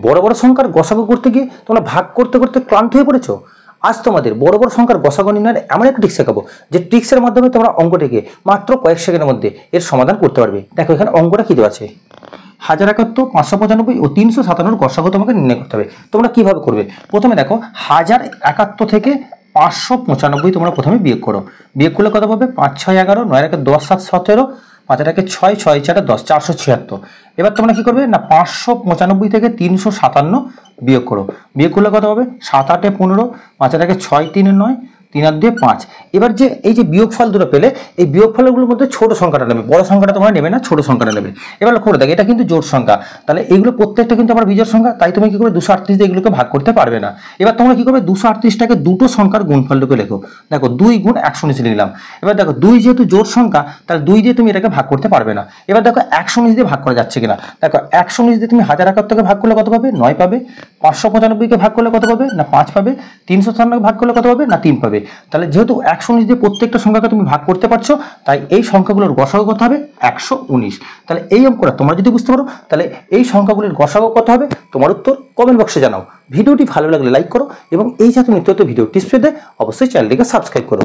বড় বড় সংখ্যার গসাগু করতে গিয়ে তোমরা ভাগ করতে করতে ক্লান্ত হয়ে পড়েছো। আজ তোমাদের বড় বড় সংখ্যার গসাগু নির্ণয়ের এমন একটা ট্রিক্স শেখাবো যে ট্রিক্সের মাধ্যমে তোমরা অঙ্কটিকে মাত্র কয়েক সেকেন্ডের মধ্যে এর সমাধান করতে পারবে। দেখো এখানে অঙ্কটা কি দেওয়া আছে, 1071, 595 ও 357 গসাগু তোমাকে নির্ণয় করতে হবে। তোমরা কিভাবে করবে? প্রথমে দেখো 1071 থেকে 595 তোমরা প্রথমে বিয়োগ করো। বিয়োগ করলে কত পাবে? 5 6 11, 9 1 10 7 17, 5 8 6 6 4 10, 476। এবার তোমরা কি করবে না 595 থেকে 357 বিয়োগ করো। বিয়োগ করলে কত হবে? 7 8 15, 5 8 6 3 9, 3 আর 2 5। এবার যে এই যে বিয়োগফল দুটো পেলে, এই বিয়োগফলগুলোর মধ্যে ছোট সংখ্যাটা নেবে, বড় সংখ্যাটা তোমরা নেবে না, ছোট সংখ্যাটা নেবে। এবার লক্ষ্য করে দেখো এটা কিন্তু জোড় সংখ্যা, তাহলে এইগুলো প্রত্যেকটা কিন্তু আমার বিজোড় সংখ্যা, তাই তুমি কি করবে 238 দিয়ে এগুলোকে ভাগ করতে পারবে না। এবার তোমরা কি করবে 238টাকে দুটো সংখ্যার গুণফলরূপে লেখো। দেখো 2 গুণ 119 লিখলাম। এবার দেখো 2 যেহেতু জোড় সংখ্যা, তাহলে 2 দিয়ে তুমি এটাকে ভাগ করতে পারবে না। এবার দেখো 119 দিয়ে ভাগ করা যাচ্ছে কিনা। দেখো 119 দিয়ে তুমি 1071 ভাগ করলে কত পাবে? 9 পাবে। 595 ভাগ করলে কত পাবে? না 5 পাবে। 357 ভাগ করলে কত পাবে? না 3 পাবে। তাহলে যেহেতু 119 দিয়ে প্রত্যেকটা সংখ্যাকে তুমি ভাগ করতে পারছো, তাই এই সংখ্যাগুলোর গসাগু কত হবে? 119। তাহলে এই অঙ্কটা তোমরা যদি বুঝতে পারো, তাহলে এই সংখ্যাগুলির গসাগু কত হবে? তোমার উত্তর কমেন্ট বক্সে জানাও। ভিডিওটি ভালো লাগলে লাইক করো এবং এই জাতীয় নিত্য নতুন ভিডিও টিপস পেতে অবশ্যই চ্যানেলটিকে সাবস্ক্রাইব করো।